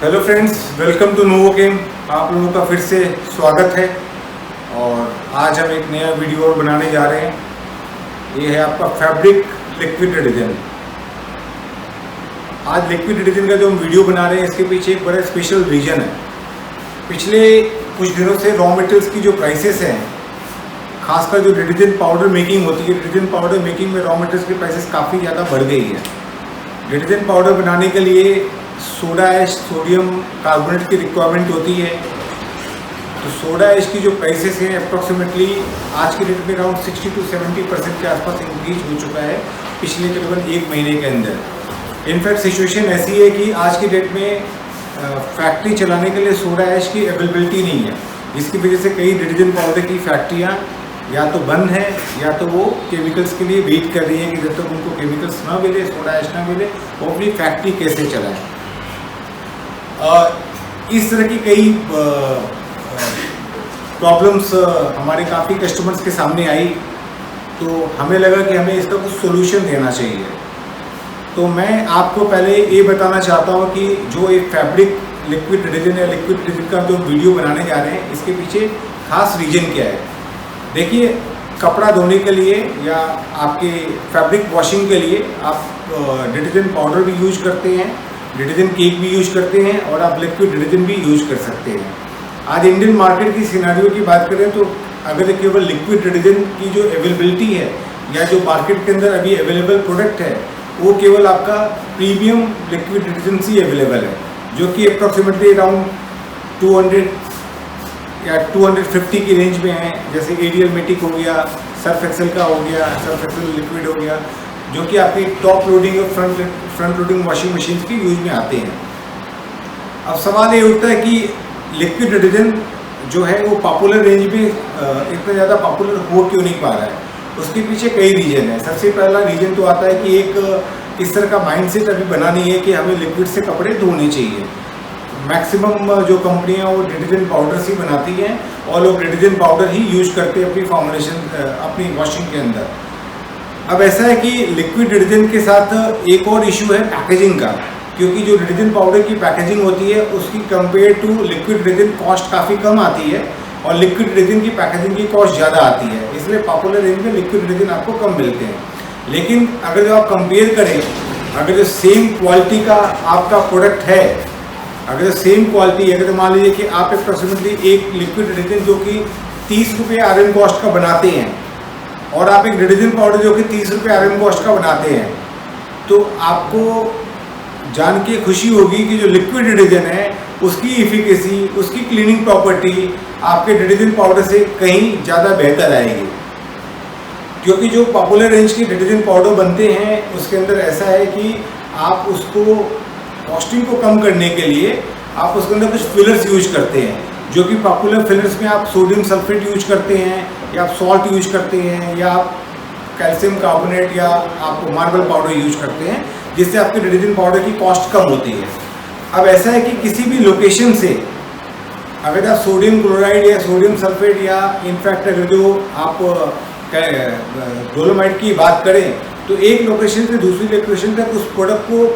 Hello friends, welcome to Novochem. आप लोगों का फिर से स्वागत है और आज हम एक नया वीडियो और बनाने जा रहे हैं। ये है आपका फैब्रिक लिक्विड डिटर्जेंट। आज लिक्विड डिटर्जेंट का जो हम वीडियो बना रहे हैं इसके पीछे एक बड़ा स्पेशल रीज़न है। पिछले कुछ दिनों से रॉ मटेरियल्स की जो प्राइसेस हैं, खासकर जो डिटर्जेंट पाउडर मेकिंग होती है, डिटर्जेंट पाउडर मेकिंग में रॉ मटेरियल्स की प्राइसेस काफ़ी ज़्यादा बढ़ गई है। डिटर्जेंट पाउडर बनाने के लिए सोडा ऐश, सोडियम कार्बोनेट की रिक्वायरमेंट होती है। तो सोडा ऐश की जो प्राइसेस हैं अप्रॉक्सीमेटली आज के डेट में अराउंड 60 to 70% के आसपास इंक्रीज हो चुका है पिछले तकरीबन एक महीने के अंदर। इनफैक्ट सिचुएशन ऐसी है कि आज की डेट में फैक्ट्री चलाने के लिए सोडा ऐश की अवेलेबिलिटी नहीं है, जिसकी वजह से कई डिटर्जेंट पाउडर की फैक्ट्रियाँ या तो बंद है या तो वो केमिकल्स के लिए वेट कर रही है कि जब तक उनको केमिकल्स ना मिले, सोडा ऐश ना मिले, वो अपनी फैक्ट्री कैसे चलाएं। इस तरह की कई प्रॉब्लम्स हमारे काफ़ी कस्टमर्स के सामने आई, तो हमें लगा कि हमें इसका कुछ सोल्यूशन देना चाहिए। तो मैं आपको पहले ये बताना चाहता हूँ कि जो एक फैब्रिक लिक्विड डिटर्जेंट या लिक्विड डिटर्जेंट का जो वीडियो बनाने जा रहे हैं इसके पीछे खास रीज़न क्या है। देखिए, कपड़ा धोने के लिए या आपके फैब्रिक वॉशिंग के लिए आप डिटर्जेंट पाउडर भी यूज करते हैं, डिटर्जेंट केक भी यूज करते हैं और आप लिक्विड डिटर्जेंट भी यूज कर सकते हैं। आज इंडियन मार्केट की सिनेरियो की बात करें तो अगर केवल लिक्विड डिटर्जेंट की जो अवेलेबिलिटी है या जो मार्केट के अंदर अभी अवेलेबल प्रोडक्ट है वो केवल आपका प्रीमियम लिक्विड डिटर्जेंट ही अवेलेबल है, जो कि अप्रॉक्सीमेटली अराउंड 200 या 250 की रेंज में है। जैसे एरियल मेटिक हो गया, सर्फ एक्सेल का हो गया, सर्फ एक्सेल लिक्विड हो गया, जो कि आपकी टॉप लोडिंग और फ्रंट लोडिंग वॉशिंग मशीन की यूज में आते हैं। अब सवाल ये उठता है कि लिक्विड डिटर्जेंट जो है वो पॉपुलर रेंज में इतना ज़्यादा पॉपुलर हो क्यों नहीं पा रहा है। उसके पीछे कई रीज़न है। सबसे पहला रीज़न तो आता है कि एक इस तरह का माइंडसेट अभी बना नहीं है कि हमें लिक्विड से कपड़े धोने चाहिए। मैक्सिमम जो कंपनियां वो डिटर्जेंट पाउडर्स ही बनाती हैं और लोग डिटर्जेंट पाउडर ही यूज करते हैं अपनी फॉर्मुलेशन, अपनी वॉशिंग के अंदर। अब ऐसा है कि लिक्विड डिटर्जेंट के साथ एक और इशू है पैकेजिंग का, क्योंकि जो डिटर्जेंट पाउडर की पैकेजिंग होती है उसकी compare to liquid detergent cost काफ़ी कम आती है और लिक्विड डिटर्जेंट की पैकेजिंग की कॉस्ट ज़्यादा आती है। इसलिए पॉपुलर रेंज में लिक्विड डिटर्जेंट आपको कम मिलते हैं। लेकिन अगर जो आप कंपेयर करें, अगर जो सेम क्वालिटी का आपका प्रोडक्ट है, अगर सेम क्वालिटी है, अगर मान लीजिए कि आप अप्रॉक्सीमेटली एक लिक्विड डिटर्जेंट जो कि 30 रुपये RM कॉस्ट का बनाते हैं और आप एक डिटर्जेंट पाउडर जो कि 30 रुपये RM कॉस्ट का बनाते हैं, तो आपको जान के खुशी होगी कि जो लिक्विड डिटर्जेंट है उसकी इफिकेसी, उसकी क्लीनिंग प्रॉपर्टी आपके डिटर्जेंट पाउडर से कहीं ज़्यादा बेहतर आएगी। क्योंकि जो पॉपुलर रेंज के डिटर्जेंट पाउडर बनते हैं उसके अंदर ऐसा है कि आप उसको कॉस्टिंग को कम करने के लिए आप उसके अंदर कुछ फिलर्स यूज करते हैं, जो कि पॉपुलर फिलर्स में आप सोडियम सल्फेट यूज करते हैं या आप सॉल्ट यूज करते हैं या आप कैल्शियम कार्बोनेट या आप मार्बल पाउडर यूज करते हैं, जिससे आपके डिटर्जेंट पाउडर की कॉस्ट कम होती है। अब ऐसा है कि किसी भी लोकेशन से अगर आप सोडियम क्लोराइड या सोडियम सल्फेट या इनफैक्ट अगर जो आप डोलोमाइट की बात करें तो एक लोकेशन से दूसरी लोकेशन तक उस प्रोडक्ट को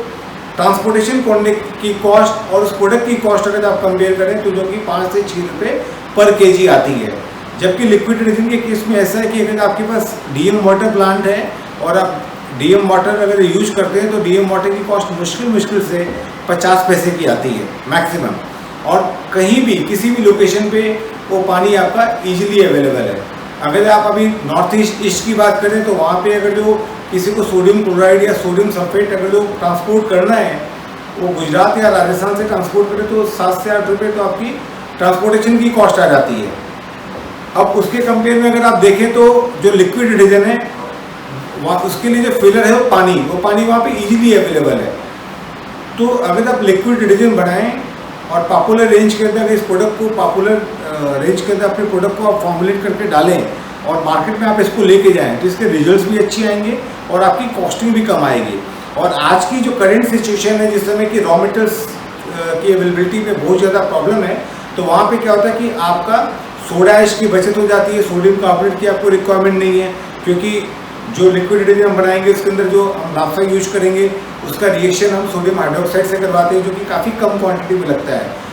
ट्रांसपोर्टेशन करने की कॉस्ट और उस प्रोडक्ट की कॉस्ट अगर आप कंपेयर करें तो जो कि 5 से 6 रुपये पर केजी आती है। जबकि लिक्विड डिटर्जेंट के केस में ऐसा है कि अगर आपके पास डीएम वाटर प्लांट है और आप डीएम वाटर अगर यूज करते हैं तो डीएम वाटर की कॉस्ट मुश्किल से 50 पैसे की आती है मैक्सिमम, और कहीं भी किसी भी लोकेशन पे वो पानी आपका ईजिली अवेलेबल है। अगर आप अभी नॉर्थ ईस्ट की बात करें तो वहाँ पे अगर जो किसी को सोडियम क्लोराइड या सोडियम सल्फेट अगर जो ट्रांसपोर्ट करना है वो गुजरात या राजस्थान से ट्रांसपोर्ट करें तो 7 से 8 रुपये तो आपकी ट्रांसपोर्टेशन की कॉस्ट आ जाती है। अब उसके कंपेयर में अगर आप देखें तो जो लिक्विड डिटर्जेंट है वहाँ उसके लिए जो फिलर है वो पानी वहाँ पे इजीली अवेलेबल है। तो अगर आप लिक्विड डिटर्जेंट बनाएं और पॉपुलर रेंज के अंदर इस प्रोडक्ट को पॉपुलर रेंज के अंदर अपने प्रोडक्ट को आप फॉर्मुलेट करके डालें और मार्केट में आप इसको लेके जाएं तो इसके रिजल्ट्स भी अच्छे आएंगे और आपकी कॉस्टिंग भी कम आएगी। और आज की जो करंट सिचुएशन है जिस समय कि रॉ मटेरियल्स की अवेलेबिलिटी में बहुत ज़्यादा प्रॉब्लम है, तो वहाँ पे क्या होता है कि आपका सोडा ऐश की बचत हो जाती है, सोडियम कार्बोनेट की आपको रिक्वायरमेंट नहीं है, क्योंकि जो लिक्विड डिटर्जेंट हम बनाएंगे उसके अंदर जो हम नाफ्ता यूज करेंगे उसका रिएक्शन हम सोडियम हाइड्रोक्साइड से करवाते हैं, जो कि काफ़ी कम क्वांटिटी में लगता है।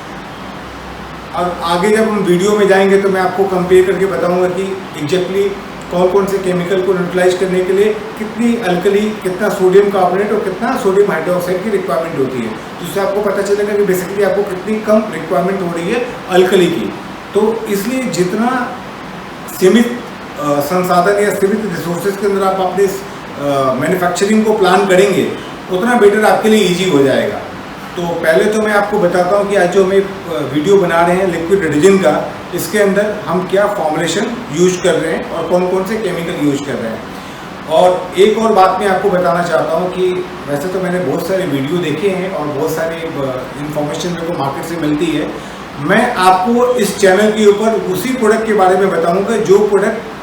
और आगे जब हम वीडियो में जाएंगे तो मैं आपको कंपेयर करके बताऊंगा कि एग्जैक्टली कौन कौन से केमिकल को न्यूट्रलाइज करने के लिए कितनी अल्कली, कितना सोडियम कार्बोनेट और कितना सोडियम हाइड्रोक्साइड की रिक्वायरमेंट होती है, जिससे आपको पता चलेगा कि बेसिकली आपको कितनी कम रिक्वायरमेंट हो रही है अल्कली की। तो इसलिए जितना सीमित संसाधन या सीमित रिसोर्सेज के अंदर आप अपने मैन्युफैक्चरिंग को प्लान करेंगे, उतना बेटर आपके लिए ईजी हो जाएगा। तो पहले तो मैं आपको बताता हूँ कि आज जो हम वीडियो बना रहे हैं लिक्विड डिटर्जेंट का, इसके अंदर हम क्या फॉर्मुलेशन यूज कर रहे हैं और कौन कौन से केमिकल यूज कर रहे हैं। और एक और बात मैं आपको बताना चाहता हूँ कि वैसे तो मैंने बहुत सारे वीडियो देखे हैं और बहुत सारे इन्फॉर्मेशन मेरे को मार्केट से मिलती है। मैं आपको इस चैनल के ऊपर उसी प्रोडक्ट के बारे में बताऊँगा जो प्रोडक्ट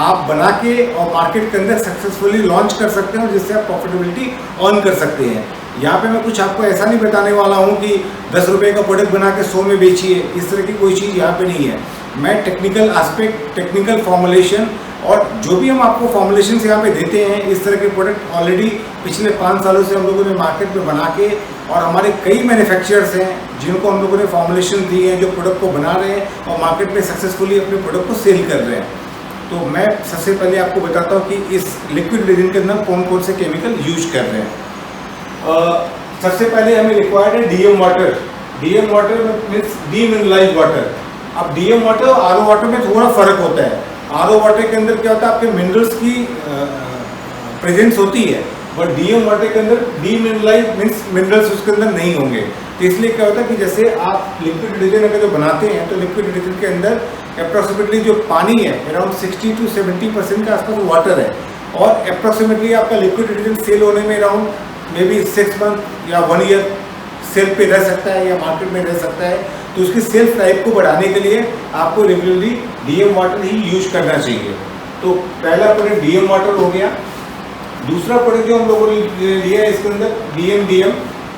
आप बना के और मार्केट के अंदर सक्सेसफुली लॉन्च कर सकते हैं और जिससे आप प्रॉफिटेबिलिटी अर्न कर सकते हैं। यहाँ पे मैं कुछ आपको ऐसा नहीं बताने वाला हूँ कि 10 रुपये का प्रोडक्ट बना के 100 में बेचिए, इस तरह की कोई चीज़ यहाँ पे नहीं है। मैं टेक्निकल एस्पेक्ट, टेक्निकल फॉर्मुलेशन और जो भी हम आपको फॉर्मुलेशन यहाँ पे देते हैं, इस तरह के प्रोडक्ट ऑलरेडी पिछले 5 सालों से हम लोगों ने मार्केट में बना के, और हमारे कई मैन्युफैक्चरर्स हैं जिनको हम लोगों ने फॉर्मुलेशन दी है, जो प्रोडक्ट को बना रहे हैं और मार्केट में सक्सेसफुली अपने प्रोडक्ट को सेल कर रहे हैं। तो मैं सबसे पहले आपको बताता हूँ कि इस लिक्विड डिटर्जेंट के अंदर कौन कौन से केमिकल यूज कर रहे हैं। सबसे पहले हमें रिक्वायर्ड है DM water. DM water means demineralised water. अब डीएम वाटर और आरओ वाटर में थोड़ा फर्क होता है। आरओ वाटर के अंदर क्या होता है, आपके मिनरल्स की प्रेजेंस होती है, बट डीएम वाटर के अंदर डीमिनरलाइज्ड मीन्स मिनरल्स उसके अंदर नहीं होंगे। तो इसलिए क्या होता है कि जैसे आप लिक्विड डिटर्जेंट अगर जो बनाते हैं तो लिक्विड डिटर्जेंट के अंदर अप्रॉक्सीमेटली जो पानी है अराउंड 60 to 70% के आसपास वाटर है, और अप्रॉक्सीमेटली आपका लिक्विड डिटर्जेंट सेल होने में अराउंड मे बी 6 मंथ या 1 ईयर सेल पे रह सकता है या मार्केट में रह सकता है। तो उसकी सेल्फ लाइफ को बढ़ाने के लिए आपको रेगुलरली डीएम वाटर ही यूज करना चाहिए। तो पहला प्रोडक्ट डीएम वाटर हो गया। दूसरा प्रोडक्ट जो हम लोगों ने लिया है इसके अंदर डीएम।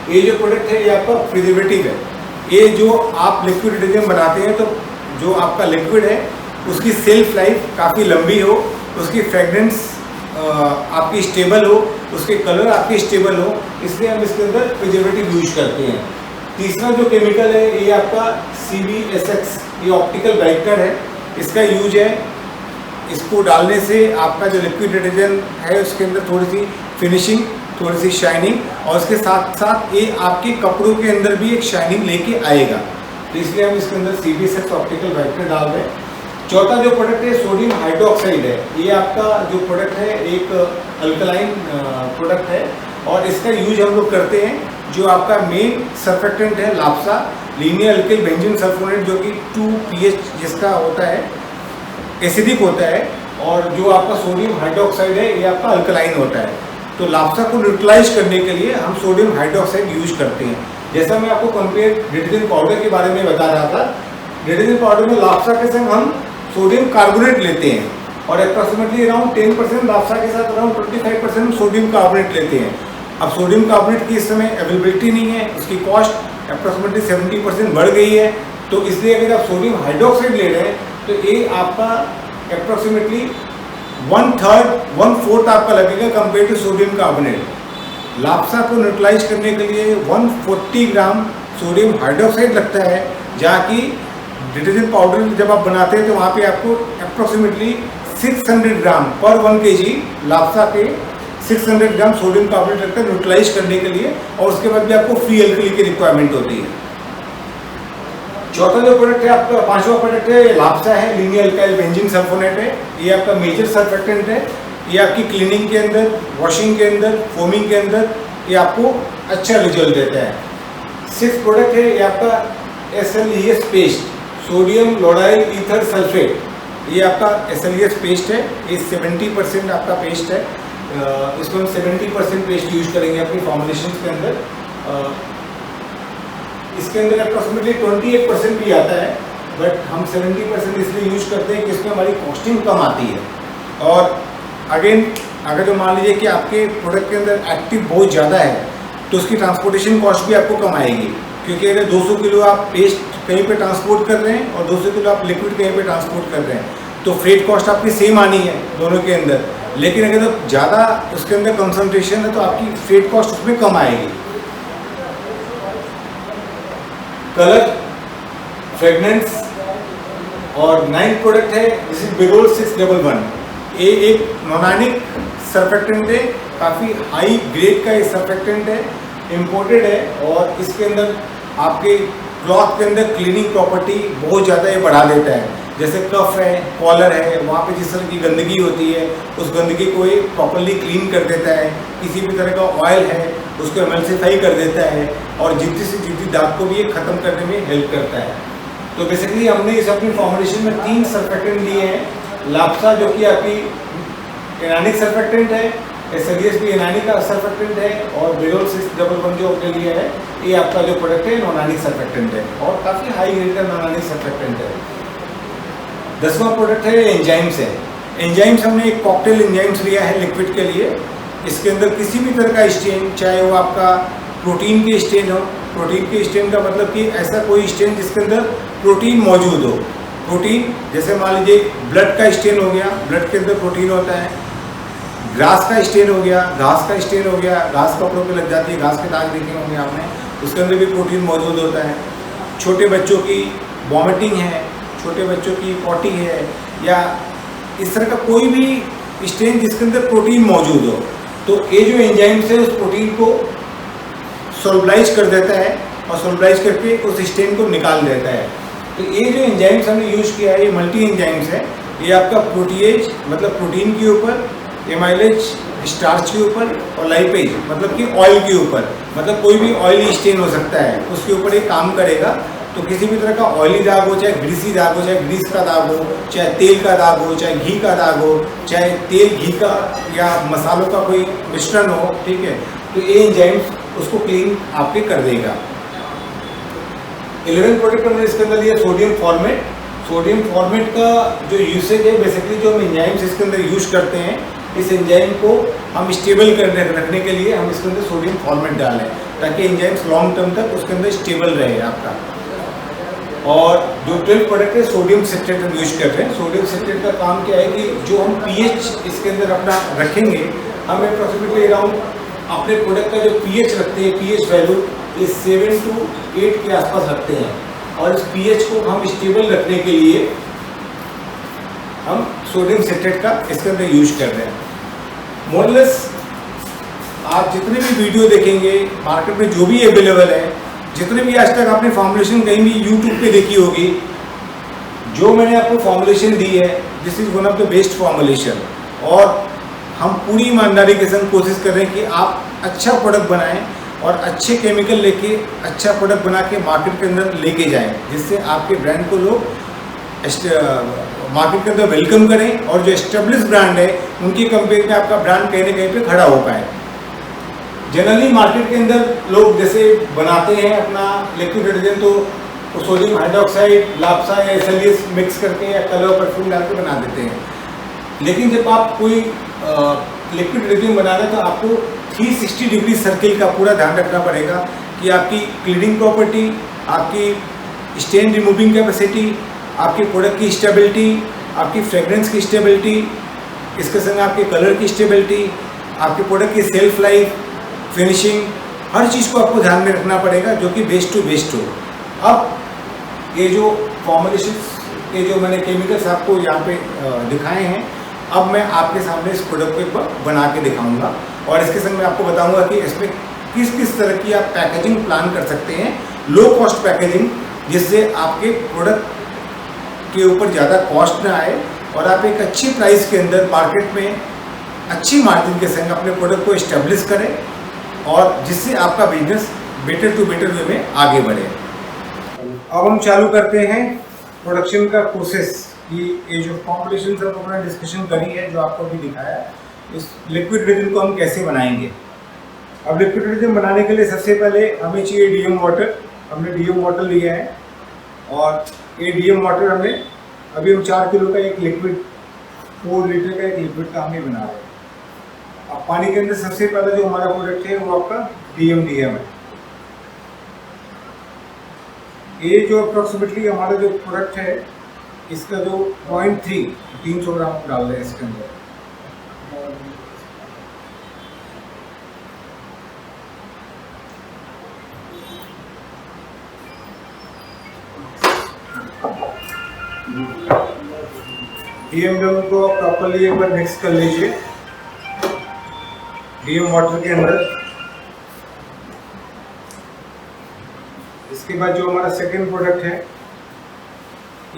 ये जो प्रोडक्ट है ये आपका प्रिजर्वेटिव है। ये जो आप लिक्विड डिटर्जेंट बनाते हैं तो जो आपका लिक्विड है उसकी सेल्फ लाइफ काफ़ी लंबी हो, उसकी फ्रेगरेंस आपकी स्टेबल हो, उसके कलर आपके स्टेबल हो, इसलिए हम इसके अंदर प्रिजर्वेटिव यूज करते हैं। तीसरा जो केमिकल है ये आपका CBSX, ये ऑप्टिकल ब्राइटनर है। इसका यूज है, इसको डालने से आपका जो लिक्विड डिटर्जेंट है उसके अंदर थोड़ी सी फिनिशिंग, थोड़ी सी शाइनिंग, और उसके साथ साथ ये आपके कपड़ों के अंदर भी एक शाइनिंग लेके आएगा। तो इसलिए हम इसके अंदर CBSX ऑप्टिकल ब्राइटनर डाल रहे हैं। चौथा जो प्रोडक्ट है सोडियम हाइड्रोक्साइड है। ये आपका जो प्रोडक्ट है एक अल्कलाइन प्रोडक्ट है, और इसका यूज हम लोग करते हैं जो आपका मेन सर्फेक्टेंट है लाप्सा, लीनियर अल्किल बेंजीन सल्फोनेट, जो कि 2 pH जिसका होता है, एसिडिक होता है, और जो आपका सोडियम हाइड्रोक्साइड है ये आपका अल्कलाइन होता है। तो लाप्सा को न्यूट्रलाइज करने के लिए हम सोडियम हाइड्रोक्साइड यूज करते हैं। जैसा मैं आपको कंपेयर डिटर्जेंट पाउडर के बारे में बता रहा था, डिटर्जेंट पाउडर में लाप्सा के संग हम सोडियम कार्बोनेट लेते हैं, और अप्रॉक्सीमेटली अराउंड 10% लाप्सा के साथ अराउंड 25% सोडियम कार्बोनेट लेते हैं। अब सोडियम कार्बोनेट की इस समय अवेलेबिलिटी नहीं है, उसकी कॉस्ट अप्रॉक्सीमेटली 70% बढ़ गई है। तो इसलिए अगर आप सोडियम हाइड्रोक्साइड ले रहे हैं तो ये आपका अप्रॉक्सीमेटली 1/3, 1/4 आपका लगेगा कंपेयर टू सोडियम कार्बोनेट। लाप्सा को न्यूट्रलाइज करने के लिए 140 ग्राम सोडियम हाइड्रोक्साइड लगता है, जहाँ की डिटर्जेंट पाउडर जब आप बनाते हैं तो वहाँ पे आपको अप्रॉक्सीमेटली 600 ग्राम पर 1 kg लाप्सा पे 600 ग्राम सोडियम कार्बोनेट लगता है न्यूट्रलाइज करने के लिए, और उसके बाद भी आपको फ्री अल्कली की रिक्वायरमेंट होती है। चौथा जो प्रोडक्ट है आपका, पांचवा प्रोडक्ट है लाप्सा है, लीनियर अल्काइल बेंजीन सल्फोनेट है। ये आपका मेजर सर्फेक्टेंट है। ये आपकी क्लीनिंग के अंदर, वॉशिंग के अंदर, फोमिंग के अंदर ये आपको अच्छा रिजल्ट देता है। 6th प्रोडक्ट है ये आपका SLES पेस्ट, सोडियम लोडाइल ईथर सल्फेट। ये आपका SLES पेस्ट है। ये 70% आपका पेस्ट है। इसको हम 70% पेस्ट यूज करेंगे अपनी फॉर्मुलेशन के अंदर। इसके अंदर अप्रॉक्सीमेटली 28% भी आता है, बट हम 70% इसलिए यूज करते हैं कि इसमें हमारी कॉस्टिंग कम आती है। और अगेन अगर जो मान लीजिए कि आपके प्रोडक्ट के अंदर एक्टिव बहुत ज़्यादा है तो उसकी ट्रांसपोर्टेशन कॉस्ट भी आपको कम आएगी, क्योंकि अगर 200 किलो आप पेस्ट कहीं पे ट्रांसपोर्ट कर रहे हैं और 200 किलो आप लिक्विड कहीं पे ट्रांसपोर्ट कर रहे हैं तो फ्रेट कॉस्ट आपकी सेम आनी है दोनों के अंदर। लेकिन अगर तो ज़्यादा उसके अंदर कंसंट्रेशन है तो आपकी फ्रेट कॉस्ट उसमें कम आएगी। कलर, फ्रेगनेंस और 9 प्रोडक्ट है, दिस इज बिरोल 611। ये एक नॉर्गेनिक सर्फेक्टेंट है, काफ़ी हाई ग्रेड का ये सर्फेक्टेंट है, इम्पोर्टेड है और इसके अंदर आपके क्लॉथ के अंदर क्लीनिंग प्रॉपर्टी बहुत ज़्यादा ये बढ़ा देता है। जैसे कफ है, कॉलर है, वहाँ पे जिस तरह की गंदगी होती है उस गंदगी को ये प्रॉपरली क्लीन कर देता है। किसी भी तरह का ऑयल है उसको एमल्सिफाई कर देता है और जिद्दी से जिद्दी दाग को भी ये ख़त्म करने में हेल्प करता है। तो बेसिकली हमने इस अपनी फॉर्मुलेशन में 3 सर्फेक्टेंट लिए हैं। लाप्सा जो कि आपकी एनानिक सर्फेक्टेंट है, एसएलईएस भी एनानिक का सर्फेक्टेंट है और बिरोल 611 जो अपने लिए है ये आपका जो प्रोडक्ट है नॉर्गेनिक सर्फेक्टेंट है और काफ़ी हाई ग्रेड का नॉर्गेनिक सर्फेक्टेंट है। 10वां प्रोडक्ट है एंजाइम्स है। एंजाइम्स हमने एक कॉकटेल एंजाइम्स लिया है लिक्विड के लिए। इसके अंदर किसी भी तरह का स्टेन, चाहे वो आपका प्रोटीन के स्टेन हो, प्रोटीन के स्टेन का मतलब कि ऐसा कोई स्टेन जिसके अंदर प्रोटीन मौजूद हो। प्रोटीन जैसे मान लीजिए ब्लड का स्टेन हो गया, ब्लड के अंदर प्रोटीन होता है। ग्रास का स्टेन हो गया, घास का स्टेन हो गया, घास कपड़ों पे लग जाती है, घास के दाग देखे होंगे आपने, उसके अंदर भी प्रोटीन मौजूद होता है। छोटे बच्चों की वॉमिटिंग है, छोटे बच्चों की पॉटी है या इस तरह का कोई भी स्टेन जिसके अंदर प्रोटीन मौजूद हो, तो ये जो एंजाइम्स है उस प्रोटीन को सोल्बलाइज कर देता है और सोल्बलाइज करके उस स्टेन को निकाल देता है। तो ये जो एंजाइम्स हमने यूज़ किया है ये मल्टी एंजाइम्स है। ये आपका प्रोटीएज मतलब प्रोटीन के ऊपर, एमाइलेज स्टार्च के ऊपर और लाइपेज मतलब कि ऑयल के ऊपर, मतलब कोई भी ऑयली स्टेन हो सकता है उसके ऊपर ये काम करेगा। तो किसी भी तरह का ऑयली दाग हो, चाहे ग्रीसी दाग हो, चाहे ग्रीस का दाग हो, चाहे तेल का दाग हो, चाहे घी का दाग हो, चाहे तेल घी का या मसालों का कोई मिश्रण हो, ठीक है, तो ये एंजाइम्स उसको क्लीन आपके कर देगा। 11 प्रोडक्ट हमने इसके अंदर लिया सोडियम फॉर्मेट। सोडियम फॉर्मेट का जो यूसेज है बेसिकली जो हम एंजाइम्स इसके अंदर यूज करते हैं, इस एंजाइम को हम स्टेबल करने रखने के लिए हम इसके अंदर सोडियम फॉर्मेट डालें ताकि एंजाइम्स लॉन्ग टर्म तक उसके अंदर स्टेबल रहे आपका। और जो 12 प्रोडक्ट है सोडियम सिट्रेट हम यूज कर रहे हैं। सोडियम सिट्रेट का काम क्या है कि जो हम पीएच इसके अंदर अपना रखेंगे, हम अप्रॉक्सीमेटली अराउंड अपने प्रोडक्ट का जो पीएच रखते हैं, पीएच वैल्यू ये 7 to 8 के आसपास रखते हैं और इस पीएच को हम स्टेबल रखने के लिए हम सोडियम सिट्रेट का इसके अंदर यूज कर रहे हैं। मोरलेस आप जितने भी वीडियो देखेंगे मार्केट में जो भी अवेलेबल है, जितने भी आज तक आपने फॉर्मुलेशन कहीं भी यूट्यूब पे देखी होगी, जो मैंने आपको फॉर्मुलेशन दी है this is one of the best formulation. और हम पूरी ईमानदारी के संग कोशिश कर रहे हैं कि आप अच्छा प्रोडक्ट बनाएं और अच्छे केमिकल लेके अच्छा प्रोडक्ट बना के मार्केट के अंदर लेके जाएं, जिससे आपके ब्रांड को लोग मार्केट के अंदर वेलकम करें और जो एस्टेब्लिश ब्रांड है उनकी कंपेयर में आपका ब्रांड कहीं ना कहीं पे खड़ा हो पाए। जनरली मार्केट के अंदर लोग जैसे बनाते हैं अपना लिक्विड डिटर्जेंट तो सोडियम हाइड्रोक्साइड, लाप्सा या एसएलईएस मिक्स करके या कलर परफ्यूम डाल के बना देते हैं। लेकिन जब आप कोई लिक्विड डिटर्जेंट बना रहे हैं तो आपको 360 डिग्री सर्किल का पूरा ध्यान रखना पड़ेगा कि आपकी क्लीनिंग प्रॉपर्टी, आपकी स्टेन रिमूविंग कैपेसिटी, आपके प्रोडक्ट की स्टेबिलिटी, आपकी फ्रेग्रेंस की स्टेबिलिटी, इसके संग आपके कलर की स्टेबिलिटी, आपके प्रोडक्ट की सेल्फ लाइफ, फिनिशिंग, हर चीज़ को आपको ध्यान में रखना पड़ेगा जो कि बेस्ट टू बेस्ट हो। अब ये जो फॉर्मुलेशन के जो मैंने केमिकल्स आपको यहाँ पे दिखाए हैं, अब मैं आपके सामने इस प्रोडक्ट को एक बार बना के दिखाऊंगा और इसके संग मैं आपको बताऊंगा कि इसमें किस किस तरह की आप पैकेजिंग प्लान कर सकते हैं, लो कॉस्ट पैकेजिंग, जिससे आपके प्रोडक्ट के ऊपर ज़्यादा कॉस्ट ना आए और आप एक अच्छी प्राइस के अंदर मार्केट में अच्छी मार्जिन के संग अपने प्रोडक्ट को इस्टेब्लिश करें और जिससे आपका business better to better way में आगे बढ़े। अब हम चालू करते हैं प्रोडक्शन का प्रोसेस कि ये जो फॉर्मुलेशन सब अपना डिस्कशन करी है, जो आपको भी दिखाया, इस लिक्विड डिटर्जेंट को हम कैसे बनाएंगे। अब लिक्विड डिटर्जेंट बनाने के लिए सबसे पहले हमें चाहिए डीएम वाटर। हमने डीएम वाटर लिया है और ये डीएम वाटर हमने अभी हम 4 किलो का एक लिक्विड, 4 लीटर का एक लिक्विड का हम ये बना रहे हैं। अब पानी के अंदर सबसे पहले जो हमारा प्रोडक्ट है वो आपका डीएम है। ये जो अप्रोक्सीमेटली हमारा जो प्रोडक्ट है इसका जो 0.3 300 ग्राम डाल रहे हैं इसके अंदर। डीएम को प्रॉपर्ली एक बार मिक्स कर लीजिए डीएम वाटर के अंदर। इसके बाद जो हमारा सेकेंड प्रोडक्ट है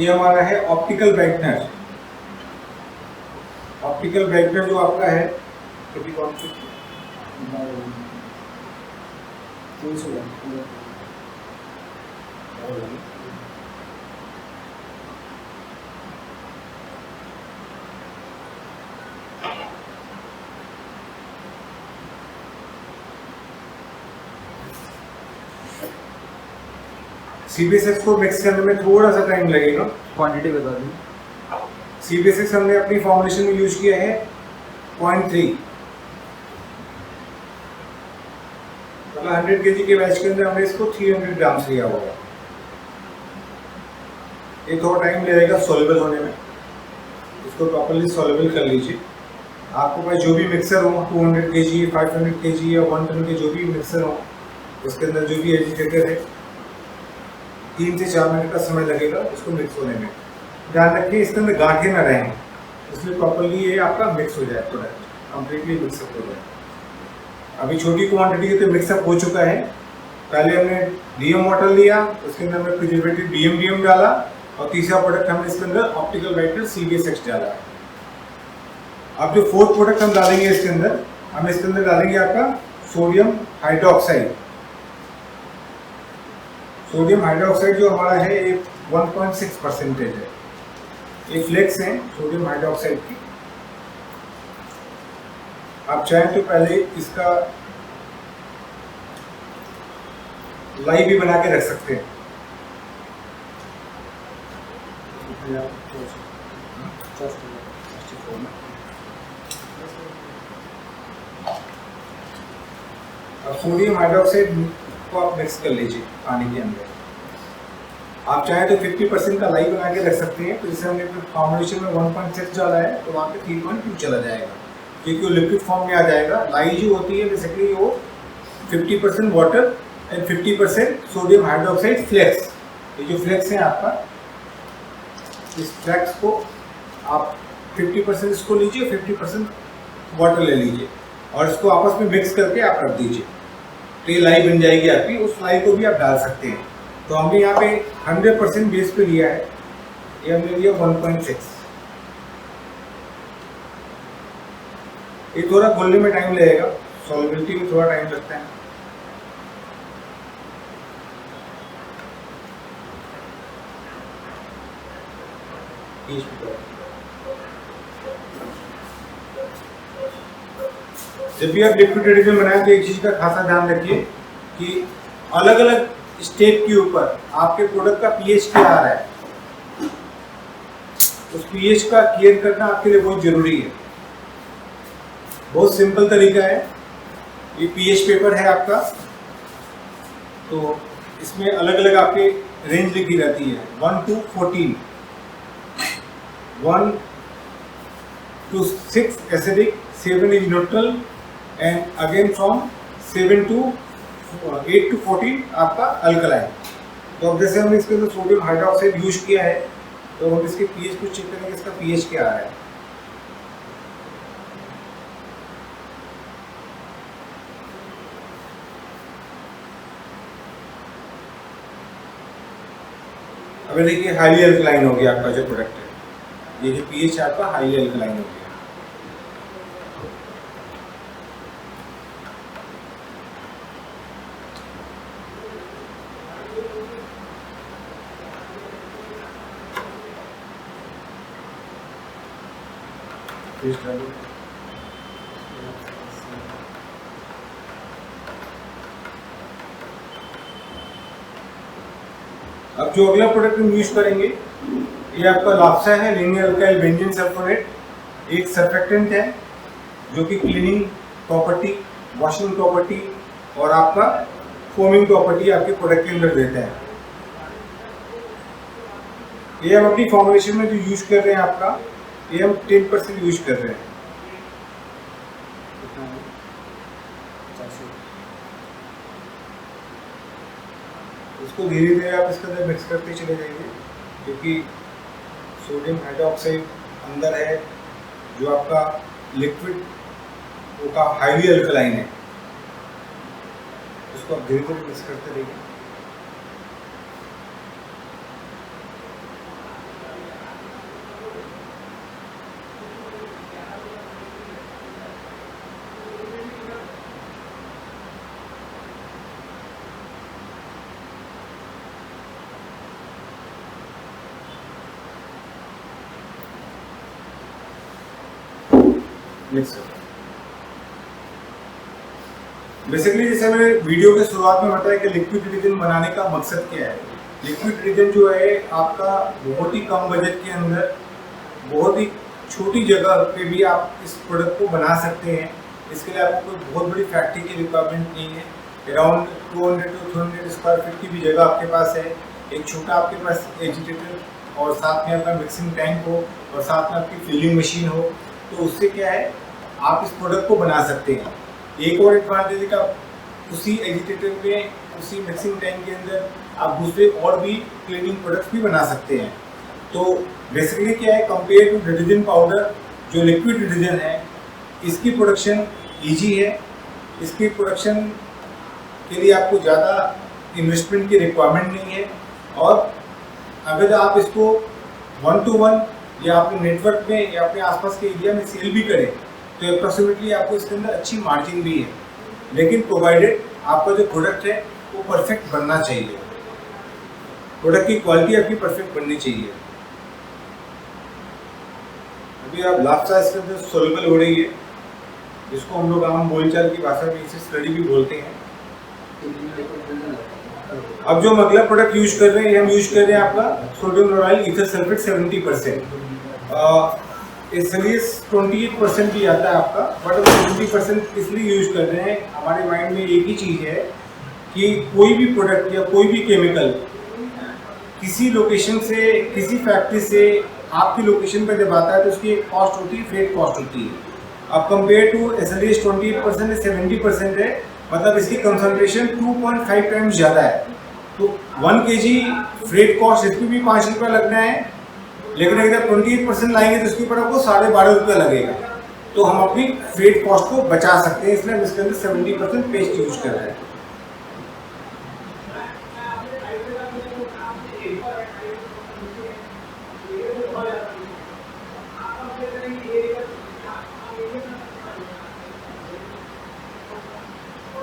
ये हमारा है ऑप्टिकल ब्राइटनर। ऑप्टिकल ब्राइटनर जो आपका है कभी कौन सी CBSX को मिक्स करने में थोड़ा सा टाइम लगेगा। क्वांटिटी बता दी। CBSX हमने अपनी फॉर्मुलेशन में यूज किया है 0.3, मतलब 100 kg के बैच के अंदर हमने इसको 300 ग्राम्स लिया हुआ है। ये थोड़ा टाइम लगेगा सॉल्युबल होने में, इसको प्रॉपर्ली सॉल्युबल कर लीजिए। आपको पास जो भी मिक्सर हो 200 kg 500 kg या 1 टन के जो भी मिक्सर हो उसके अंदर जो भी एजिटेटर है 3 से 4 मिनट का समय लगेगा इसको मिक्स होने में। ध्यान रखिए इसके अंदर गांठें ना रहें, इसलिए प्रॉपर्ली ये आपका मिक्स हो जाए, प्रोडक्ट कम्प्लीटली मिक्सअप हो जाए। अभी छोटी क्वांटिटी के तो मिक्सअप हो चुका है। पहले हमने डीएम वाटर लिया, उसके अंदर हमने प्रिजर्वेटिव डीएम डाला और तीसरा प्रोडक्ट हमने इसके अंदर ऑप्टिकल ब्राइटनर CBSX डाला। अब जो फोर्थ प्रोडक्ट हम डालेंगे इसके अंदर, हम इसके अंदर डालेंगे आपका सोडियम हाइड्रोक्साइड। सोडियम हाइड्रोक्साइड जो हमारा है ये 1.6% है। ये फ्लेक्स हैं सोडियम हाइड्रोक्साइड की। आप चाहें तो पहले इसका लाई भी बना के रख सकते हैं। अब सोडियम हाइड्रोक्साइड को आप मिक्स कर लीजिए पानी के अंदर। आप चाहें तो 50% का लाई बना के रख सकते हैं। तो जैसे हमने फॉर्मुलेशन में 1.6 डाला है तो वहाँ पे 3.2 चला जाएगा, क्योंकि वो लिक्विड फॉर्म में आ जाएगा। लाई जो होती है बेसिकली वो 50% water and 50% sodium hydroxide flakes. ये जो फ्लेक्स है आपका, इस फ्लेक्स को आप 50% इसको लीजिए, 50% वाटर ले लीजिए और इसको आपस में मिक्स करके आप रख दीजिए। तो ये लाई बन जाएगी आपकी। उस लाई को भी आप डाल सकते हैं। तो हमने यहाँ पे 100% बेस पे लिया है, ये हमने लिया 1.6। ये थोड़ा घुलने में टाइम लगेगा, सॉल्युबिलिटी में थोड़ा टाइम लगता है। जब भी आप लिक्विड डिटर्जेंट बनाएं तो एक चीज का खासा ध्यान रखिए कि अलग अलग स्टेप के ऊपर आपके प्रोडक्ट का पीएच क्या आ रहा है। उस पीएच का केयर करना आपके लिए बहुत जरूरी है। बहुत सिंपल तरीका है। ये पीएच पेपर है आपका, तो इसमें अलग अलग आपके रेंज लिखी रहती है 1 to 14, 1 to 6 acidic, 7 is neutral and again from 8 to 14 आपका अल्कलाइन। तो अब जैसे हमने इसके अंदर सोडियम हाइड्रोक्साइड यूज किया है तो हम इसके पीएच को चेक करेंगे, इसका पीएच क्या आ रहा है। अब देखिए हाईली अल्कलाइन हो गया आपका जो प्रोडक्ट है। ये जो पीएच है आपका हाईली अल्कलाइन हो गया। अब जो अगला प्रोडक्ट हम यूज करेंगे ये आपका लाप्सा है, लीनियर अल्काइल बेंजीन सल्फोनेट। एक सर्फेक्टेंट है जो कि क्लीनिंग प्रॉपर्टी, वॉशिंग प्रॉपर्टी और आपका फोमिंग प्रॉपर्टी आपके प्रोडक्ट के अंदर देते हैं। ये हम अपनी फॉर्मुलेशन में जो यूज कर रहे हैं आपका, ये हम 10% यूज कर रहे हैं। इसको धीरे धीरे आप इसके अंदर मिक्स करते चले जाइए, क्योंकि सोडियम हाइड्रोक्साइड अंदर है जो आपका लिक्विड वो का हाईली अल्कलाइन है। इसको आप धीरे धीरे मिक्स करते रहिए। बेसिकली जैसे मैंने वीडियो के शुरुआत में बताया कि लिक्विड डिटर्जेंट बनाने का मकसद क्या है। लिक्विड डिटर्जेंट जो है आपका बहुत ही कम बजट के अंदर बहुत ही छोटी जगह पे भी आप इस प्रोडक्ट को बना सकते हैं। इसके लिए आपको कोई बहुत बड़ी फैक्ट्री की रिक्वायरमेंट नहीं है। अराउंड 200 to 300 स्क्वायर फीट की भी जगह आपके पास है, एक छोटा आपके पास एजिटेटर और साथ में आपका मिक्सिंग टैंक हो और साथ में आपकी फिलिंग मशीन हो, तो उससे क्या है आप इस प्रोडक्ट को बना सकते हैं। एक और एडवांटेज है कि उसी एजिटेटर में, उसी मिक्सिंग टैंक के अंदर आप दूसरे और भी क्लीनिंग प्रोडक्ट्स भी बना सकते हैं। तो बेसिकली क्या है, कंपेयर टू डिटर्जेंट पाउडर जो लिक्विड डिटर्जेंट है, इसकी प्रोडक्शन ईजी है। इसकी प्रोडक्शन के लिए आपको ज़्यादा इन्वेस्टमेंट की रिक्वायरमेंट नहीं है, और अगर आप इसको 1 to 1 या अपने नेटवर्क में या अपने आसपास के एरिया में सेल भी करें तो अप्रॉक्सीमेटली आपको इसके अंदर अच्छी मार्जिन भी है। लेकिन प्रोवाइडेड आपका जो प्रोडक्ट है वो परफेक्ट बनना चाहिए, प्रोडक्ट की क्वालिटी आपकी परफेक्ट बननी चाहिए। अभी आप लाप्सा इसके अंदर सोल्यूबल हो रही है, जिसको हम लोग आम बोलचाल की भाषा में इसे स्लरी भी बोलते हैं। अब जो हम अगला प्रोडक्ट यूज कर रहे हैं, हम यूज कर रहे हैं आपका सोडियम लोराइल ईथर सल्फेट 70%। इसलिए 28% भी आता है आपका, बट हम 70% इसलिए यूज कर रहे हैं। हमारे माइंड में एक ही चीज़ है कि कोई भी प्रोडक्ट या कोई भी केमिकल किसी लोकेशन से, किसी फैक्ट्री से आपकी लोकेशन पर जब आता है तो उसकी एक कॉस्ट होती है, फ्रेट कॉस्ट होती है। अब कंपेयर टू एसएलएस 28% है, 70% है, मतलब इसकी कंसंट्रेशन 2.5 टाइम्स ज़्यादा है। तो 1 kg फ्रेट कॉस्ट इसकी भी 5 रुपये लगना है, लेकिन अगर 28% लाएंगे तो इसके ऊपर आपको 12.5 रुपये लगेगा। तो हम अपनी फ्रेट कॉस्ट को बचा सकते हैं, इसलिए हम इसके अंदर 70% पेस्ट यूज कर रहे हैं।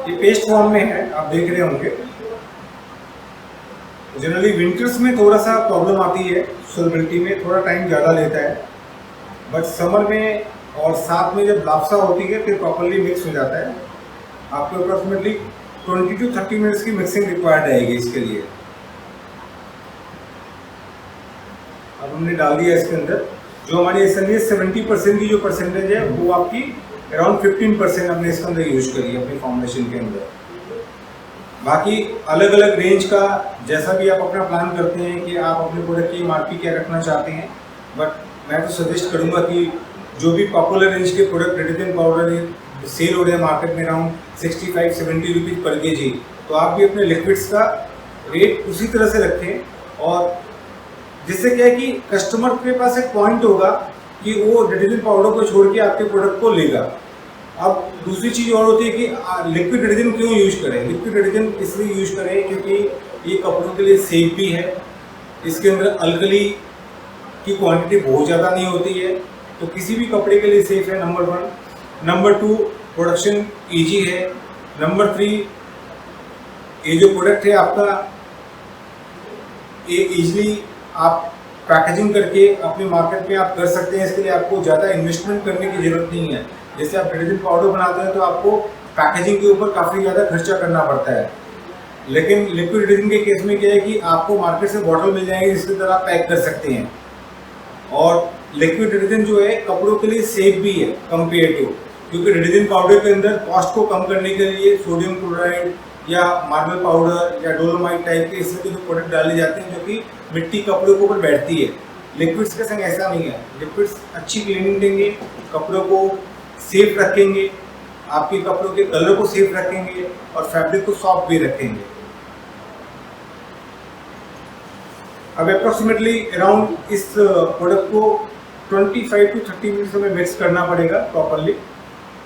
ये पेस्ट फॉर्म में है, आप देख रहे होंगे। जनरली विंटर्स में थोड़ा सा प्रॉब्लम आती है, सोलबिलिटी में थोड़ा टाइम ज़्यादा लेता है, बट समर में और साथ में जब लाप्सा होती है फिर प्रॉपरली मिक्स हो जाता है। आपको अप्रॉक्सीमेटली 20 to 30 मिनट्स की मिक्सिंग रिक्वायर्ड रहेगी इसके लिए। अब हमने डाल दिया इसके अंदर जो हमारी एसएलएस 70% की जो परसेंटेज है वो आपकी अराउंड 15% हमने इसके अंदर यूज करी है अपनी फॉर्मुलेशन के अंदर। बाकी अलग अलग रेंज का जैसा भी आप अपना प्लान करते हैं कि आप अपने प्रोडक्ट की एमआरपी क्या रखना चाहते हैं, बट मैं तो सजेस्ट करूंगा कि जो भी पॉपुलर रेंज के प्रोडक्ट डिटर्जेंट पाउडर सेल हो रहे हैं मार्केट में अराउंड 65-70 रुपीज़ पर केजी, तो आप भी अपने लिक्विड्स का रेट उसी तरह से रखें। और जिससे क्या है कि कस्टमर के पास एक पॉइंट होगा कि वो डिटर्जेंट पाउडर को छोड़ के आपके प्रोडक्ट को लेगा। अब दूसरी चीज़ और होती है कि लिक्विड डिटर्जेंट क्यों यूज करें। लिक्विड डिटर्जेंट इसलिए यूज करें क्योंकि ये कपड़ों के लिए सेफ भी है, इसके अंदर अल्कली की क्वांटिटी बहुत ज़्यादा नहीं होती है, तो किसी भी कपड़े के लिए सेफ है, नंबर 1। नंबर 2, प्रोडक्शन ईजी है। नंबर 3, ये जो प्रोडक्ट है आपका ये ईजिली आप पैकेजिंग करके अपने मार्केट में आप कर सकते हैं। इसके लिए आपको ज़्यादा इन्वेस्टमेंट करने की ज़रूरत नहीं है। जैसे आप डिटर्जेंट पाउडर बनाते हैं तो आपको पैकेजिंग के ऊपर काफ़ी ज़्यादा खर्चा करना पड़ता है, लेकिन लिक्विड डिटर्जेंट के केस में क्या है कि आपको मार्केट से बॉटल मिल जाएंगे जिसकी तरह आप पैक कर सकते हैं। और लिक्विड डिटर्जेंट जो है कपड़ों के लिए सेफ भी है कंपेयर टू, क्योंकि डिटर्जेंट पाउडर के अंदर कॉस्ट को कम करने के लिए सोडियम क्लोराइड या मार्बल पाउडर या डोलोमाइट टाइप के इसमें जो प्रोडक्ट डाले जाते हैं जो कि मिट्टी कपड़ों के ऊपर बैठती है। लिक्विड्स के संग ऐसा नहीं है। लिक्विड्स अच्छी क्लीनिंग देंगे, कपड़ों को सेफ रखेंगे, आपके कपड़ों के कलर को सेफ रखेंगे और फैब्रिक को सॉफ्ट भी रखेंगे। अब अप्रोक्सीमेटली अराउंड इस प्रोडक्ट को 25 to 30 मिनट्स हमें मिक्स करना पड़ेगा प्रॉपरली।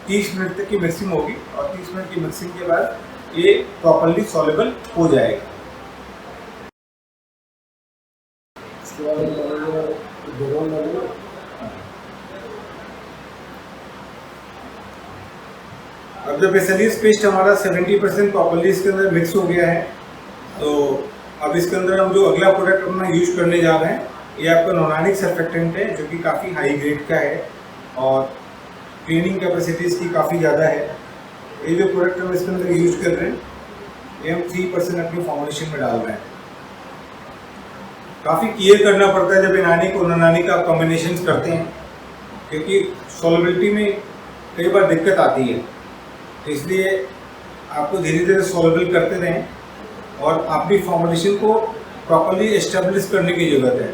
30 मिनट तक की मिक्सिंग होगी और 30 मिनट की मिक्सिंग के बाद ये प्रॉपरली सॉल्युबल हो जाएगा। अब जब एसएलईएस पेस्ट हमारा 70% प्रॉपरली इसके अंदर मिक्स हो गया है, तो अब इसके अंदर हम जो अगला प्रोडक्ट अपना यूज करने जा रहे हैं, ये आपका नॉर्गेनिक सर्फेक्टेंट है जो कि काफ़ी हाई ग्रेड का है और क्लीनिंग कैपेसिटी इसकी काफ़ी ज़्यादा है। ये जो प्रोडक्ट हम इसके अंदर यूज कर रहे हैं, ये हम 3% अपनी फॉर्मुलेशन में डाल रहे हैं। काफ़ी केयर करना पड़ता है जब एनानिक और नॉर्गेनिक आप कॉम्बिनेशन करते हैं, क्योंकि सॉल्युबिलिटी में कई बार दिक्कत आती है, तो इसलिए आपको धीरे धीरे सॉल्युबल करते रहें और अपनी फॉर्मुलेशन को प्रॉपरली एस्टेब्लिश करने की ज़रूरत है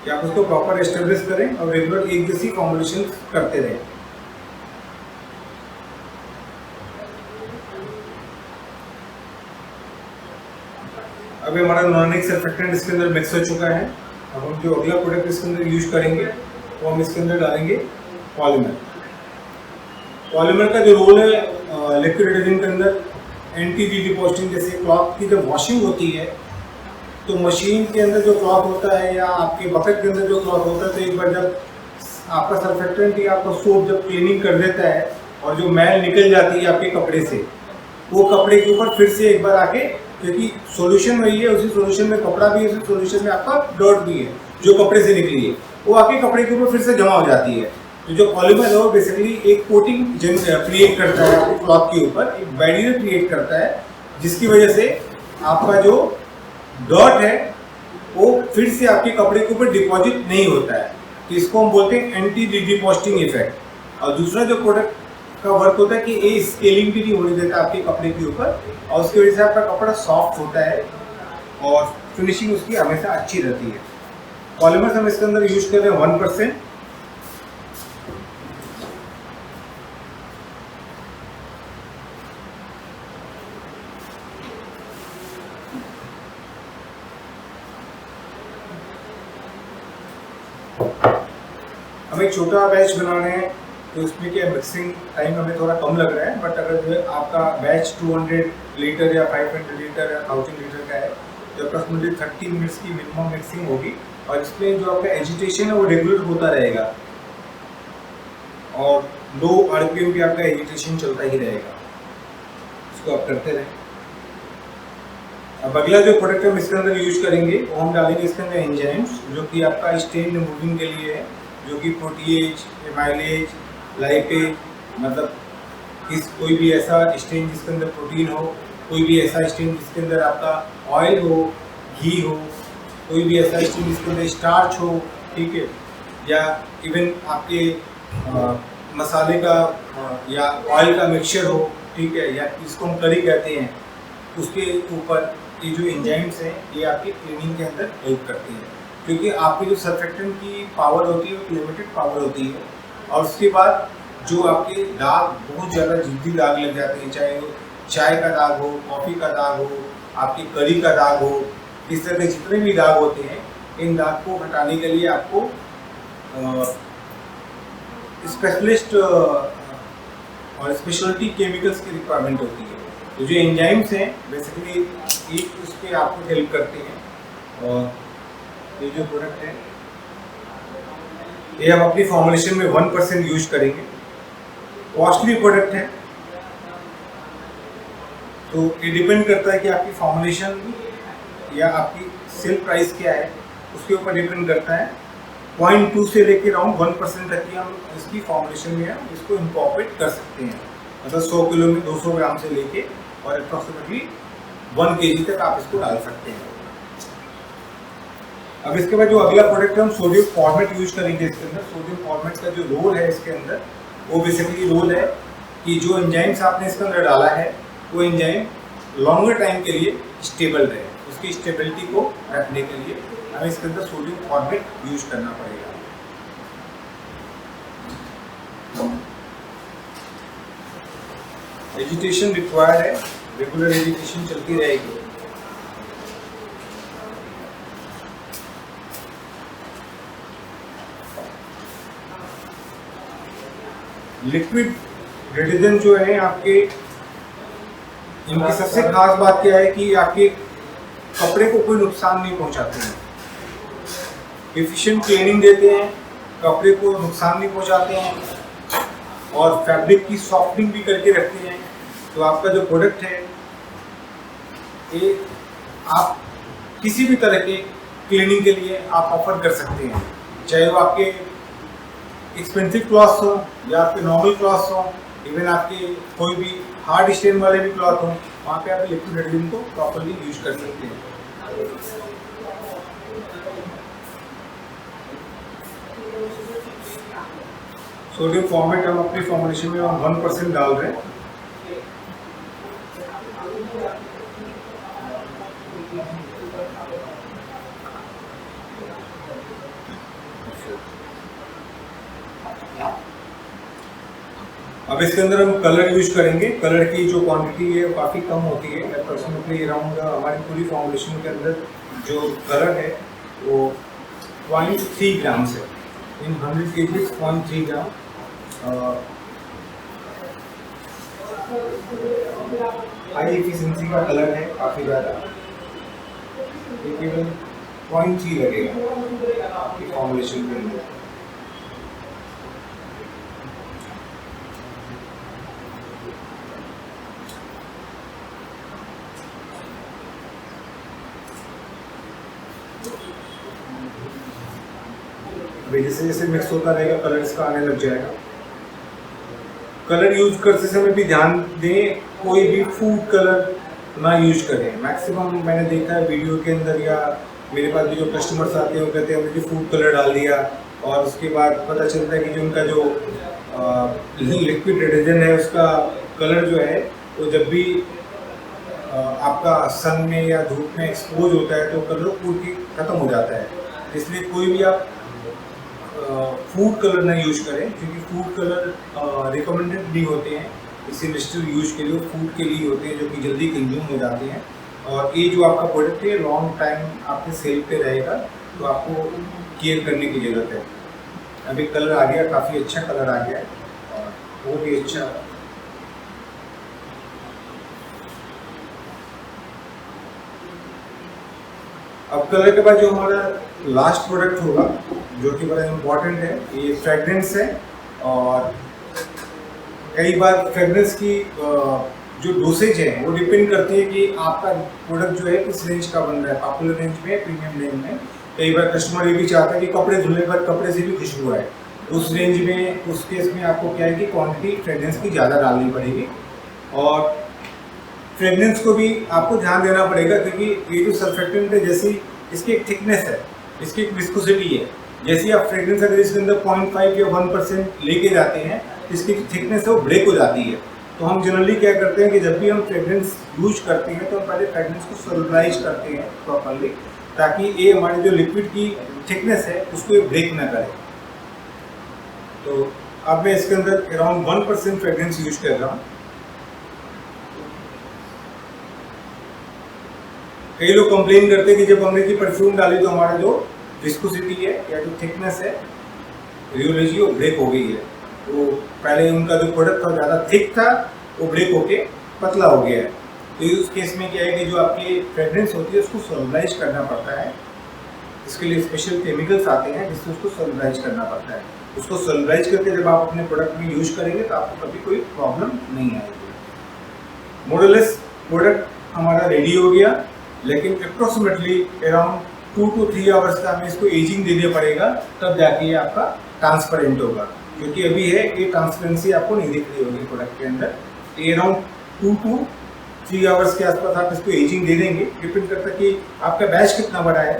कि आप उसको प्रॉपर एस्टेब्लिश करें और रेगुलर एक जैसी फॉर्मुलेशन करते रहें। अभी हमारा नॉर्गेनिक सर्फेक्टेंट इसके अंदर मिक्स हो चुका है। अब हम जो अगला प्रोडक्ट इसके अंदर यूज करेंगे वो हम इसके अंदर डालेंगे पॉलीमर। पॉलीमर का जो रोल है लिक्विड डिटर्जेंट के अंदर, एंटी डिपोस्टिंग, जैसे क्लॉथ की जब वॉशिंग होती है तो मशीन के अंदर जो क्लॉथ होता है या आपके बकेट के अंदर जो क्लॉथ होता है, तो एक बार जब आपका सर्फेक्टेंट या आपका सोप जब क्लीनिंग कर देता है और जो मैल निकल जाती है आपके कपड़े से, वो कपड़े के ऊपर फिर से एक बार आके, क्योंकि सॉल्यूशन वही है, उसी सॉल्यूशन में कपड़ा भी है, उसी सॉल्यूशन में आपका डर्ट भी है जो कपड़े से निकली है, वो आके कपड़े के ऊपर फिर से जमा हो जाती है। तो जो पॉलीमर है वो बेसिकली एक कोटिंग क्रिएट करता है आपके क्लॉथ के ऊपर, एक बैरियर क्रिएट करता है, जिसकी वजह से आपका जो डर्ट है वो फिर से आपके कपड़े के ऊपर डिपॉजिट नहीं होता है। तो इसको हम बोलते हैं एंटी डिपोस्टिंग इफेक्ट। और दूसरा जो प्रोडक्ट का वर्क होता है कि ये स्केलिंग भी नहीं होने देता आपके कपड़े के ऊपर, और उसकी वजह से आपका कपड़ा सॉफ्ट होता है और फिनिशिंग उसकी हमेशा अच्छी रहती है। पॉलीमर्स हम इसके अंदर यूज कर रहे हैं 1%। हम एक छोटा बैच बना रहे हैं, तो इसमें क्या मिक्सिंग टाइम हमें थोड़ा कम लग रहा है, बट अगर जो है आपका बैच 200 लीटर या 500 लीटर या 1000 लीटर का है, तो अप्रॉक्सीमेटली 30 मिनट्स की मिनिमम मिक्सिंग होगी और इसमें जो आपका एजिटेशन है वो रेगुलर होता रहेगा और लो आरपीएम पे आपका एजिटेशन चलता ही रहेगा। इसको आप करते रहें। अब अगला जो प्रोडक्ट हम इसके अंदर यूज करेंगे वो हम डालेंगे इसके अंदर एंजाइम्स, जो कि आपका स्टेन रिमूविंग के लिए है, जो कि प्रोटीएज, एमाइलेज, लाइपेज, मतलब कोई भी ऐसा स्टेन जिसके अंदर प्रोटीन हो, कोई भी ऐसा स्टेन जिसके अंदर आपका ऑयल हो, घी हो, कोई भी ऐसा स्टेन जिसके अंदर स्टार्च हो, ठीक है, या इवन आपके मसाले का या ऑयल का मिक्सचर हो, ठीक है, या इसको हम करी कहते हैं, उसके ऊपर ये जो एंजाइम्स हैं ये आपकी क्लीनिंग के अंदर हेल्प करती है, क्योंकि आपकी जो सर्फेक्टेंट की पावर होती है वो लिमिटेड पावर होती है। और उसके बाद जो आपके दाग, बहुत ज़्यादा जिद्दी दाग लग जाते हैं, चाहे वो चाय का दाग हो, कॉफ़ी का दाग हो, आपकी करी का दाग हो, इस तरह के जितने भी दाग होते हैं, इन दाग को हटाने के लिए आपको स्पेशलिस्ट और स्पेशलिटी केमिकल्स की रिक्वायरमेंट होती है। तो जो एंजाइम्स हैं बेसिकली ये उस पर आपको हेल्प करते हैं। और ये जो प्रोडक्ट है ये हम अपनी फॉर्मुलेशन में 1% यूज करेंगे। कॉस्टली प्रोडक्ट है, तो ये डिपेंड करता है कि आपकी फॉर्मुलेशन या आपकी सेल प्राइस क्या है, उसके ऊपर डिपेंड करता है। 0.2 से लेकर अराउंड 1% तक की हम इसकी फॉर्मुलेशन में हम इसको इंकॉर्पोरेट कर सकते हैं, मतलब 100 किलो में 200 ग्राम से लेके और अप्रॉक्सीमेटली 1 kg तक आप इसको डाल सकते हैं। अब इसके बाद जो अगला प्रोडक्ट है हम सोडियम फॉर्मेट यूज करेंगे इसके अंदर। सोडियम फॉर्मेट का जो रोल है इसके अंदर, वो बेसिकली रोल है कि जो एंजाइम्स आपने इसके अंदर डाला है वो एंजाइम लॉन्गर टाइम के लिए स्टेबल रहे, उसकी स्टेबिलिटी को रखने के लिए हमें इसके अंदर सोडियम फॉर्मेट यूज करना पड़ेगा। एजिटेशन रिक्वायर्ड है, रेगुलर एजिटेशन चलती रहेगी। लिक्विड डिटर्जेंट जो है आपके, इनकी सबसे खास बात क्या है कि आपके कपड़े को कोई नुकसान नहीं पहुंचाते हैं, एफिशिएंट क्लीनिंग देते हैं, कपड़े को नुकसान नहीं पहुंचाते हैं और फैब्रिक की सॉफ्टनिंग भी करके रखते हैं। तो आपका जो प्रोडक्ट है ये आप किसी भी तरह के क्लीनिंग के लिए आप ऑफर कर सकते हैं, चाहे वो आपके एक्सपेंसिव क्लॉथ्स हो या आपके नॉर्मल क्लॉथ्स हो, इवन आपके कोई भी हार्ड स्टेन वाले भी क्लॉथ हो, वहाँ पे आप लिक्विड डिटर्जेंट को प्रॉपर्ली यूज कर सकते हैं। सोडियम फॉर्मेट हम अपनी फॉर्मुलेशन में हम 1% डाल रहे हैं। अब इसके अंदर हम कलर यूज करेंगे। कलर की जो क्वांटिटी है वो काफ़ी कम होती है, अप्रॉक्सीमेटली अराउंड हमारी पूरी फॉर्मुलेशन के अंदर जो कलर है वो 0.3 ग्राम है। इन 100 kg 0.3 ग्राम। हाई एफिशिएंसी का कलर है काफ़ी ज़्यादा, ये केवल 0.3 लगेगा आपकी फॉर्मुलेशन के अंदर। जैसे जैसे मिक्स होता रहेगा कलर इसका आने लग जाएगा। कलर यूज करते समय भी ध्यान दें, कोई भी फूड कलर ना यूज करें। मैक्सिमम मैंने देखा है वीडियो के अंदर या मेरे पास भी जो कस्टमर्स आते हैं वो कहते हैं हमने जो फूड कलर डाल दिया, और उसके बाद पता चलता है कि जो उनका जो लिक्विड डिटर्जेंट है उसका कलर जो है वो जब भी आपका सन में या धूप में एक्सपोज होता है तो कलर पूरी खत्म हो जाता है। इसलिए कोई भी आप फूड कलर ना यूज करें, क्योंकि फूड कलर रिकमेंडेड नहीं होते हैं इसी इंडस्ट्रियल यूज के लिए, फूड के लिए होते हैं जो कि जल्दी कंज्यूम हो जाते हैं। और ये जो आपका प्रोडक्ट है लॉन्ग टाइम आपके सेल पे रहेगा, तो आपको केयर करने की ज़रूरत है। अभी कलर आ गया, काफ़ी अच्छा कलर आ गया है और बहुत ही अच्छा। अब कलर के बाद जो हमारा लास्ट प्रोडक्ट होगा जो कि बड़ा इम्पॉर्टेंट है, ये फ्रेगरेंस है। और कई बार फ्रेगरेंस की जो डोसेज है वो डिपेंड करती है कि आपका प्रोडक्ट जो है किस रेंज का बन रहा है, पॉपुलर रेंज में, प्रीमियम रेंज में। कई बार कस्टमर ये भी चाहता है कि कपड़े धुलने पर कपड़े से भी खुशबू आए, उस रेंज में, उस केस में आपको क्या है कि क्वांटिटी फ्रेगरेंस की ज़्यादा डालनी पड़ेगी। और फ्रेगरेंस को भी आपको ध्यान देना पड़ेगा, क्योंकि ये जो सर्फेक्टेंट है जैसी इसकी एक थिकनेस है, इसकी एक विस्कोसिटी है। जैसे आप फ्रेगरेंस अगर इसके अंदर 0.5 या 1% लेके जाते हैं, इसकी थिकनेस है वो ब्रेक हो जाती है। तो हम जनरली क्या करते हैं कि जब भी हम फ्रेगरेंस यूज करते हैं तो हम पहले फ्रेगरेंस को सोलराइज करते हैं प्रॉपरली, ताकि ये हमारे जो लिक्विड की थिकनेस है उसको ये ब्रेक ना करे। तो अब मैं इसके अंदर अराउंड 1% फ्रेगरेंस यूज कर रहा हूँ। कई लोग कंप्लेन करते हैं कि जब हमने की परफ्यूम डाली तो हमारा जो विस्कोसिटी है या जो थिकनेस है रियोलॉजी वो ब्रेक हो गई है। तो पहले उनका जो प्रोडक्ट था ज़्यादा थिक था, वो ब्रेक होके पतला हो गया है। तो उस केस में क्या है कि जो आपकी फ्रेगरेंस होती है उसको सोलराइज करना पड़ता है। इसके लिए स्पेशल केमिकल्स आते हैं जिससे उसको सोलराइज करना पड़ता है। उसको सोलराइज करके जब आप अपने प्रोडक्ट में यूज करेंगे तो आपको कभी कोई प्रॉब्लम नहीं आएगी। मोरलेस प्रोडक्ट हमारा रेडी हो गया, लेकिन अप्रोक्सीमेटली अराउंड 2 to 3 आवर्स का हमें इसको एजिंग देना पड़ेगा, तब जाके ये आपका ट्रांसपेरेंट होगा। क्योंकि अभी है ये ट्रांसपेरेंसी आपको नहीं दिख रही होगी प्रोडक्ट के अंदर। ये अराउंड 2 to 3 आवर्स के आसपास आप इसको एजिंग दे देंगे। डिपेंड करता है कि आपका बैच कितना बड़ा है।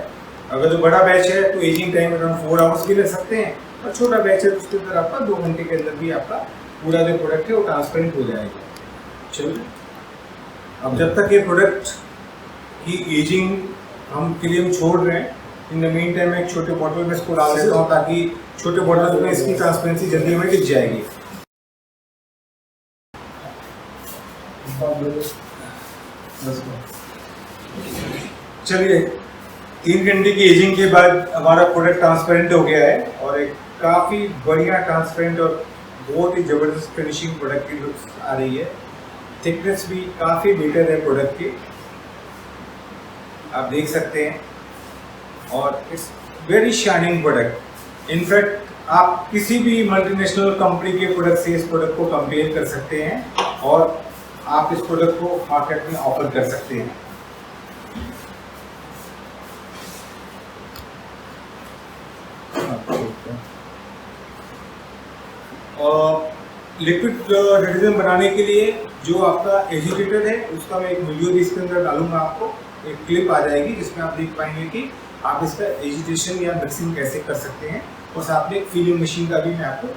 अगर जो बड़ा बैच है तो एजिंग टाइम अराउंड 4 आवर्स भी ले सकते हैं, और छोटा बैच है तो उसके अंदर आपका 2 घंटे के अंदर भी आपका पूरा जो प्रोडक्ट है वो ट्रांसपेरेंट हो जाएगा। चलिए, अब जब तक ये प्रोडक्ट की एजिंग हम के लिए हम छोड़ रहे हैं, इन द मीन टाइम एक छोटे बॉटल में इसको डाल देता हूँ, ताकि छोटे बॉटल में इसकी ट्रांसपेरेंसी जल्दी हमें दिख जाएगी। चलिए, 3 घंटे की एजिंग के बाद हमारा प्रोडक्ट ट्रांसपेरेंट हो गया है, और एक काफ़ी बढ़िया ट्रांसपेरेंट और बहुत ही ज़बरदस्त फिनिशिंग प्रोडक्ट की लुक्स आ रही है। थिकनेस भी काफ़ी बेटर है प्रोडक्ट की, आप देख सकते हैं। और it's very shining product. In fact आप किसी भी मल्टीनेशनल कंपनी के प्रोडक्ट से इस प्रोडक्ट को कंपेयर कर सकते हैं और आप इस प्रोडक्ट को मार्केट में ऑफर कर सकते हैं। लिक्विड डिटर्जेंट बनाने के लिए जो आपका एजिटेटर है उसका मैं एक वीडियो भी इसके अंदर डालूंगा, आपको एक क्लिप आ जाएगी जिसमें आप देख पाएंगे कि आप इसका एजिटेशन या मिक्सिंग कैसे कर सकते हैं, और साथ में एक फीलिंग मशीन का भी मैं आपको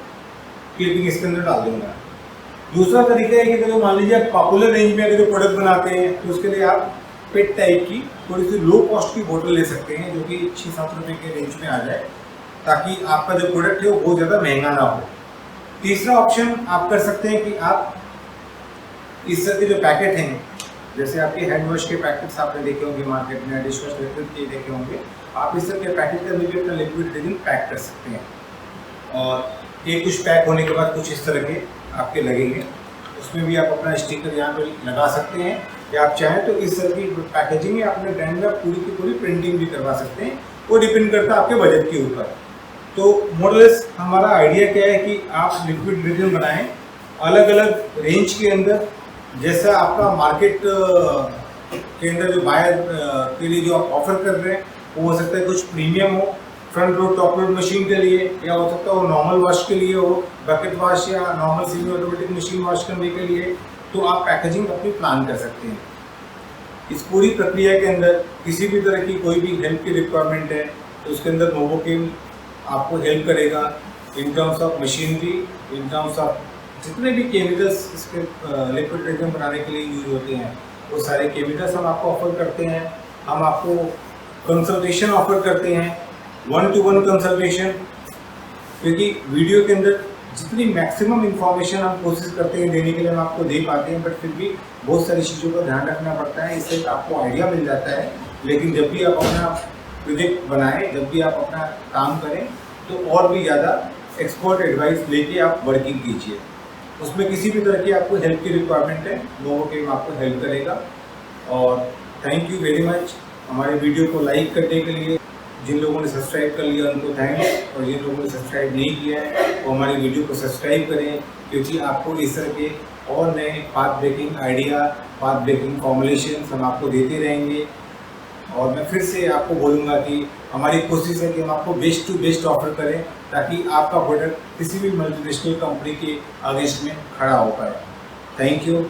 क्लिपिंग इसके अंदर डाल दूंगा। दूसरा तरीका है कि अगर मान लीजिए आप पॉपुलर रेंज में अगर प्रोडक्ट बनाते हैं तो उसके लिए आप पेट टाइप की थोड़ी सी लो कॉस्ट की बोतल ले सकते हैं जो कि 6-7 रुपये के रेंज में आ जाए, ताकि आपका जो प्रोडक्ट है वो बहुत ज़्यादा महंगा ना हो। तीसरा ऑप्शन आप कर सकते हैं कि आप इस तरह के जो पैकेट हैं, जैसे आपके हैंड वॉश के पैकेट्स आपने देखे होंगे मार्केट में, डिश वॉश लिक्विड के देखे होंगे, आप इस तरह के पैकेट के अंदर भी अपना लिक्विड डिटर्जेंट पैक कर सकते हैं। और ये कुछ पैक होने के बाद कुछ इस तरह के आपके लगेंगे, उसमें भी आप अपना स्टिकर यहाँ पे लगा सकते हैं, या आप चाहें तो इस तरह की पैकेजिंग में अपने ब्रांड में पूरी की पूरी प्रिंटिंग भी करवा सकते हैं। वो डिपेंड करता है आपके बजट के ऊपर। तो मोरलेस हमारा आइडिया क्या है कि आप लिक्विड डिटर्जेंट बनाएं अलग अलग रेंज के अंदर, जैसा आपका मार्केट के अंदर जो बायर के लिए जो आप ऑफर कर रहे हैं वो हो सकता है कुछ प्रीमियम हो, front load top load machine के लिए, या हो सकता है वो नॉर्मल वॉश के लिए हो, बकेट वॉश या normal semi automatic machine wash करने के लिए। तो आप पैकेजिंग अपनी प्लान कर सकते हैं। इस पूरी प्रक्रिया के अंदर किसी भी तरह की कोई भी हेल्प की रिक्वायरमेंट है तो उसके अंदर नोवोकेम आपको हेल्प करेगा in terms of machinery, in terms of जितने भी केमिकल्स इसके लिक्विड डिटर्जेंट बनाने के लिए यूज होते हैं वो सारे केमिकल्स हम आपको ऑफर करते हैं। हम आपको कंसल्टेशन ऑफर करते हैं, 1-to-1 कंसल्टेशन, क्योंकि वीडियो के अंदर जितनी मैक्सिमम इंफॉर्मेशन हम कोशिश करते हैं देने के लिए हम आपको दे पाते हैं, बट फिर भी बहुत सारी चीज़ों का ध्यान रखना पड़ता है। इससे आपको आइडिया मिल जाता है, लेकिन जब भी आप अपना प्रोजेक्ट बनाएं, जब भी आप अपना काम करें तो और भी ज़्यादा एक्सपर्ट एडवाइस लेके आप वर्किंग कीजिए। उसमें किसी भी तरह की आपको हेल्प की रिक्वायरमेंट है, नोवोकेम आपको हेल्प करेगा। और थैंक यू वेरी मच हमारे वीडियो को लाइक करने के लिए। जिन लोगों ने सब्सक्राइब कर लिया उनको थैंक्स, और जिन लोगों ने सब्सक्राइब नहीं किया है वो हमारी वीडियो को सब्सक्राइब करें, क्योंकि आपको इस तरह के और नए path breaking idea, path breaking formulation हम आपको देते रहेंगे। और मैं फिर से आपको बोलूँगा कि हमारी कोशिश है कि हम आपको बेस्ट टू बेस्ट ऑफर करें, ताकि आपका प्रोडक्ट किसी भी मल्टीनेशनल कंपनी के अगेंस्ट में खड़ा हो पाए। Thank you.